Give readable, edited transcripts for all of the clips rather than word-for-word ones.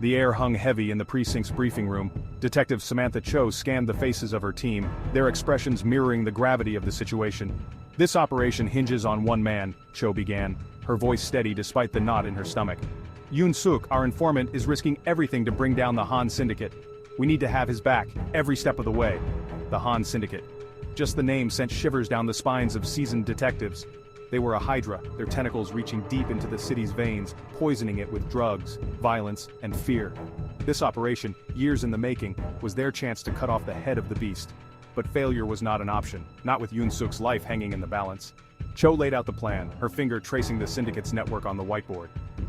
The air hung heavy in the precinct's briefing room. Detective Samantha Cho scanned the faces of her team, their expressions mirroring the gravity of the situation. "This operation hinges on one man," Cho began, her voice steady despite the knot in her stomach. "Yoon-suk, our informant, is risking everything to bring down the Han Syndicate. We need to have his back, every step of the way." The Han Syndicate. Just the name sent shivers down the spines of seasoned detectives. They were a hydra, their tentacles reaching deep into the city's veins, poisoning it with drugs, violence, and fear. This operation, years in the making, was their chance to cut off the head of the beast. But failure was not an option, not with Yoon-suk's life hanging in the balance. Cho laid out the plan, her finger tracing the syndicate's network on the whiteboard.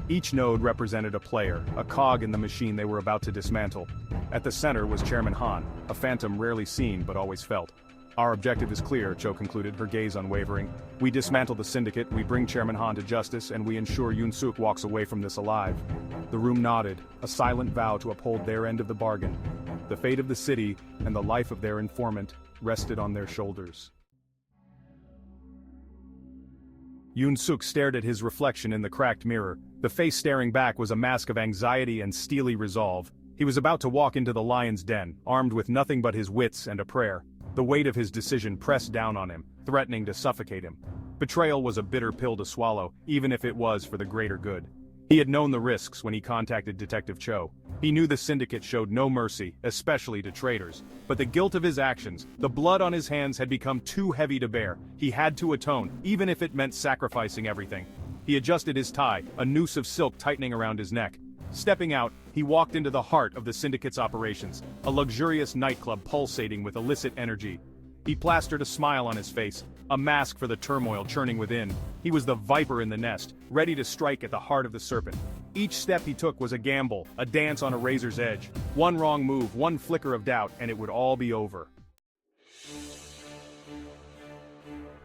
Each node represented a player, a cog in the machine they were about to dismantle. At the center was Chairman Han, a phantom rarely seen but always felt. "Our objective is clear," Cho concluded, her gaze unwavering. "We dismantle the syndicate, we bring Chairman Han to justice, and we ensure Yoon-suk walks away from this alive." The room nodded, a silent vow to uphold their end of the bargain. The fate of the city, and the life of their informant, rested on their shoulders. Yoon-suk stared at his reflection in the cracked mirror. The face staring back was a mask of anxiety and steely resolve. He was about to walk into the lion's den, armed with nothing but his wits and a prayer. The weight of his decision pressed down on him, threatening to suffocate him. Betrayal was a bitter pill to swallow, even if it was for the greater good. He had known the risks when he contacted Detective Cho. He knew the syndicate showed no mercy, especially to traitors. But the guilt of his actions, the blood on his hands had become too heavy to bear. He had to atone, even if it meant sacrificing everything. He adjusted his tie, a noose of silk tightening around his neck. Stepping out, he walked into the heart of the syndicate's operations, a luxurious nightclub pulsating with illicit energy. He plastered a smile on his face, a mask for the turmoil churning within. He was the viper in the nest, ready to strike at the heart of the serpent. Each step he took was a gamble, a dance on a razor's edge. One wrong move, one flicker of doubt, and it would all be over.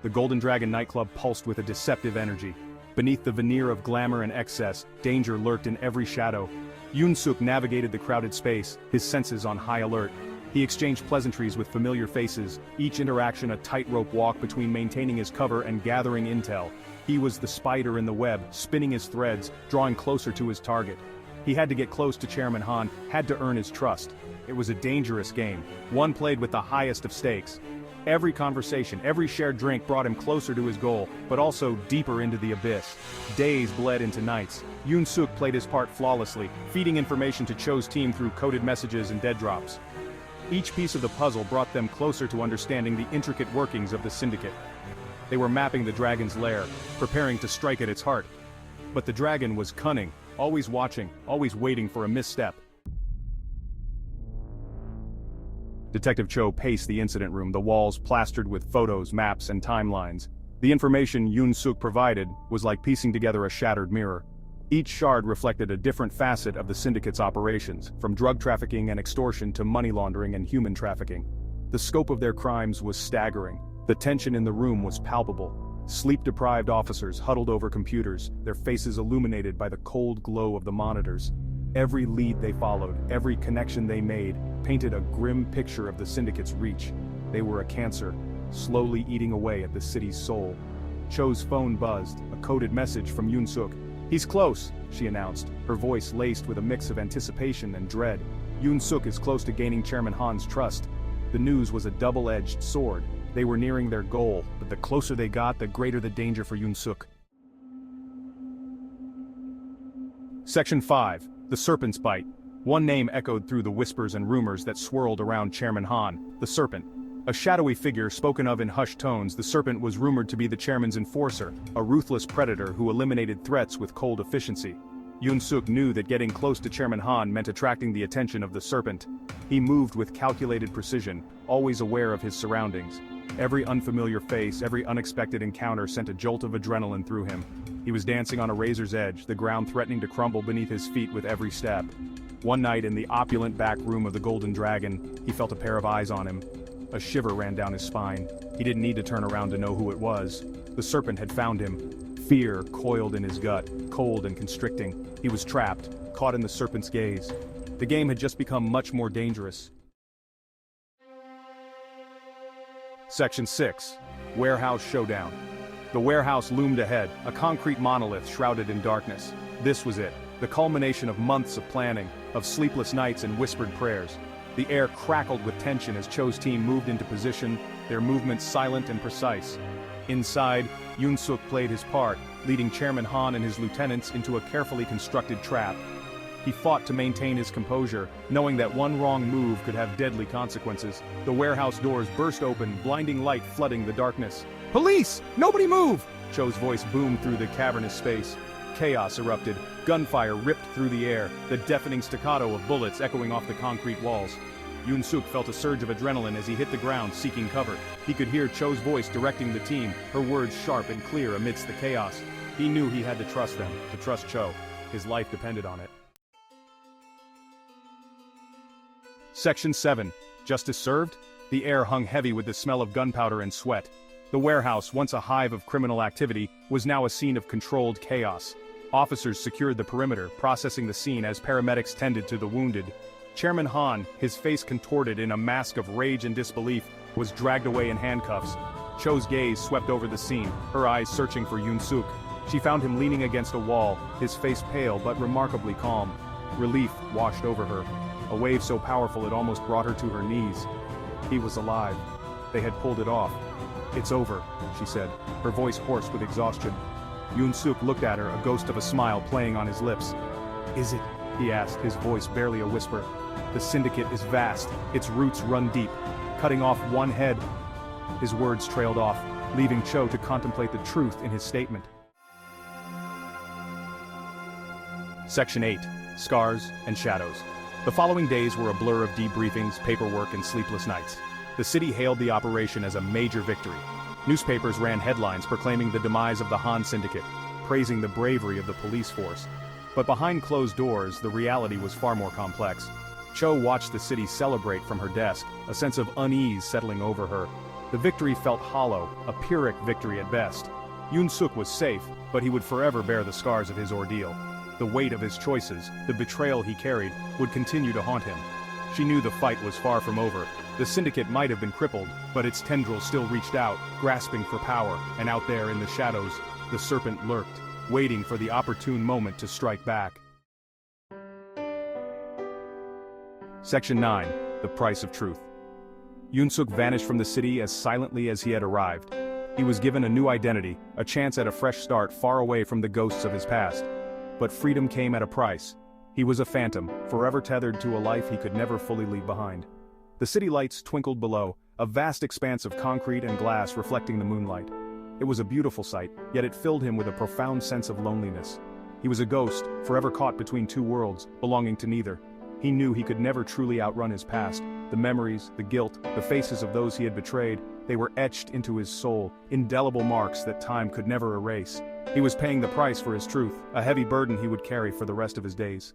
The Golden Dragon nightclub pulsed with a deceptive energy. Beneath the veneer of glamour and excess, danger lurked in every shadow. Yoon-suk navigated the crowded space, his senses on high alert. He exchanged pleasantries with familiar faces, each interaction a tightrope walk between maintaining his cover and gathering intel. He was the spider in the web, spinning his threads, drawing closer to his target. He had to get close to Chairman Han, had to earn his trust. It was a dangerous game, one played with the highest of stakes. Every conversation, every shared drink brought him closer to his goal, but also deeper into the abyss. Days bled into nights. Yoon-suk played his part flawlessly, feeding information to Cho's team through coded messages and dead drops. Each piece of the puzzle brought them closer to understanding the intricate workings of the syndicate. They were mapping the dragon's lair, preparing to strike at its heart. But the dragon was cunning, always watching, always waiting for a misstep. Detective Cho paced the incident room, the walls plastered with photos, maps, and timelines. The information Yoon-suk provided was like piecing together a shattered mirror. Each shard reflected a different facet of the syndicate's operations, from drug trafficking and extortion to money laundering and human trafficking. The scope of their crimes was staggering. The tension in the room was palpable. Sleep-deprived officers huddled over computers, their faces illuminated by the cold glow of the monitors. Every lead they followed, every connection they made, painted a grim picture of the syndicate's reach. They were a cancer, slowly eating away at the city's soul. Cho's phone buzzed, a coded message from Yoon-suk. "He's close," she announced, her voice laced with a mix of anticipation and dread. Yoon-suk is close to gaining Chairman Han's trust. The news was a double-edged sword. They were nearing their goal, but the closer they got, the greater the danger for Yoon-suk. Section 5. The Serpent's Bite. One name echoed through the whispers and rumors that swirled around Chairman Han, the Serpent. A shadowy figure spoken of in hushed tones, the Serpent was rumored to be the chairman's enforcer, a ruthless predator who eliminated threats with cold efficiency. Yoon-suk knew that getting close to Chairman Han meant attracting the attention of the Serpent. He moved with calculated precision, always aware of his surroundings. Every unfamiliar face, every unexpected encounter sent a jolt of adrenaline through him. He was dancing on a razor's edge, the ground threatening to crumble beneath his feet with every step. One night in the opulent back room of the Golden Dragon, he felt a pair of eyes on him. A shiver ran down his spine. He didn't need to turn around to know who it was. The Serpent had found him. Fear coiled in his gut, cold and constricting. He was trapped, caught in the Serpent's gaze. The game had just become much more dangerous. Section 6. Warehouse Showdown. The warehouse loomed ahead, a concrete monolith shrouded in darkness. This was it. the culmination of months of planning, of sleepless nights and whispered prayers. The air crackled with tension as Cho's team moved into position, their movements silent and precise. Inside, Yoon-suk played his part, leading Chairman Han and his lieutenants into a carefully constructed trap. He fought to maintain his composure, knowing that one wrong move could have deadly consequences. The warehouse doors burst open, blinding light flooding the darkness. "Police! Nobody move!" Cho's voice boomed through the cavernous space. Chaos erupted, gunfire ripped through the air, the deafening staccato of bullets echoing off the concrete walls. Yoon-suk felt a surge of adrenaline as he hit the ground, seeking cover. He could hear Cho's voice directing the team, her words sharp and clear amidst the chaos. He knew he had to trust them, to trust Cho. His life depended on it. Section 7. Justice served? The air hung heavy with the smell of gunpowder and sweat. The warehouse, once a hive of criminal activity, was now a scene of controlled chaos. Officers secured the perimeter, processing the scene as paramedics tended to the wounded. Chairman Han, his face contorted in a mask of rage and disbelief, was dragged away in handcuffs. Cho's gaze swept over the scene, her eyes searching for Yoon-suk. She found him leaning against a wall, his face pale but remarkably calm. Relief washed over her, a wave so powerful it almost brought her to her knees. He was alive. They had pulled it off. "It's over," she said, her voice hoarse with exhaustion. Yoon-suk looked at her, a ghost of a smile playing on his lips. "Is it?" he asked, his voice barely a whisper. "The syndicate is vast, its roots run deep. Cutting off one head." His words trailed off, leaving Cho to contemplate the truth in his statement. Section 8. Scars and Shadows. The following days were a blur of debriefings, paperwork, and sleepless nights. The city hailed the operation as a major victory. Newspapers ran headlines proclaiming the demise of the Han Syndicate, praising the bravery of the police force. But behind closed doors, the reality was far more complex. Cho watched the city celebrate from her desk, a sense of unease settling over her. The victory felt hollow, a Pyrrhic victory at best. Yoon-suk was safe, but he would forever bear the scars of his ordeal. The weight of his choices, the betrayal he carried, would continue to haunt him. She knew the fight was far from over. The syndicate might have been crippled, but its tendrils still reached out, grasping for power, and out there in the shadows, the serpent lurked, waiting for the opportune moment to strike back. Section 9. The Price of Truth. Yoon-suk vanished from the city as silently as he had arrived. He was given a new identity, a chance at a fresh start far away from the ghosts of his past. But freedom came at a price. He was a phantom, forever tethered to a life he could never fully leave behind. The city lights twinkled below, a vast expanse of concrete and glass reflecting the moonlight. It was a beautiful sight, yet it filled him with a profound sense of loneliness. He was a ghost, forever caught between two worlds, belonging to neither. He knew he could never truly outrun his past. The memories, the guilt, the faces of those he had betrayed, they were etched into his soul, indelible marks that time could never erase. He was paying the price for his truth, a heavy burden he would carry for the rest of his days.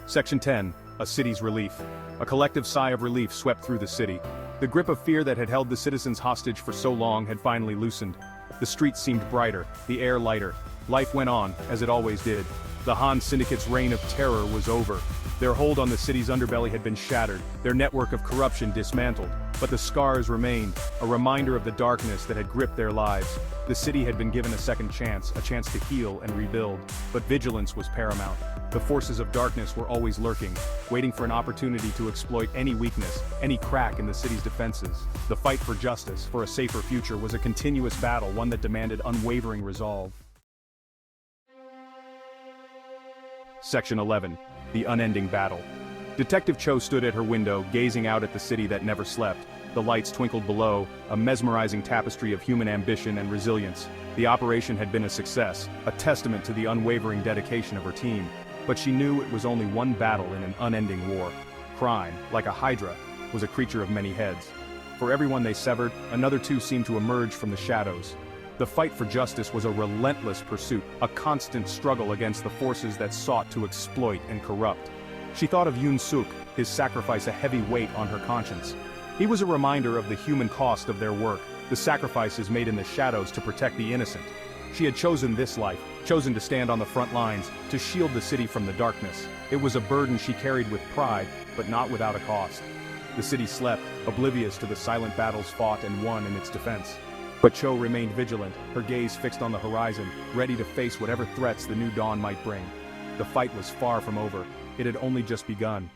Section 10. A city's relief. A collective sigh of relief swept through the city. The grip of fear that had held the citizens hostage for so long had finally loosened. The streets seemed brighter, the air lighter. Life went on, as it always did. The Han Syndicate's reign of terror was over. Their hold on the city's underbelly had been shattered, their network of corruption dismantled. But the scars remained, a reminder of the darkness that had gripped their lives. The city had been given a second chance, a chance to heal and rebuild. But vigilance was paramount. The forces of darkness were always lurking, waiting for an opportunity to exploit any weakness, any crack in the city's defenses. The fight for justice, for a safer future, was a continuous battle, one that demanded unwavering resolve. Section 11. The Unending Battle. Detective Cho stood at her window, gazing out at the city that never slept. The lights twinkled below, a mesmerizing tapestry of human ambition and resilience. The operation had been a success, a testament to the unwavering dedication of her team. But she knew it was only one battle in an unending war. Crime, like a hydra, was a creature of many heads. For everyone they severed, another two seemed to emerge from the shadows. The fight for justice was a relentless pursuit, a constant struggle against the forces that sought to exploit and corrupt. She thought of Yoon-suk, his sacrifice a heavy weight on her conscience. He was a reminder of the human cost of their work, the sacrifices made in the shadows to protect the innocent. She had chosen this life, chosen to stand on the front lines, to shield the city from the darkness. It was a burden she carried with pride, but not without a cost. The city slept, oblivious to the silent battles fought and won in its defense. But Cho remained vigilant, her gaze fixed on the horizon, ready to face whatever threats the new dawn might bring. The fight was far from over. It had only just begun.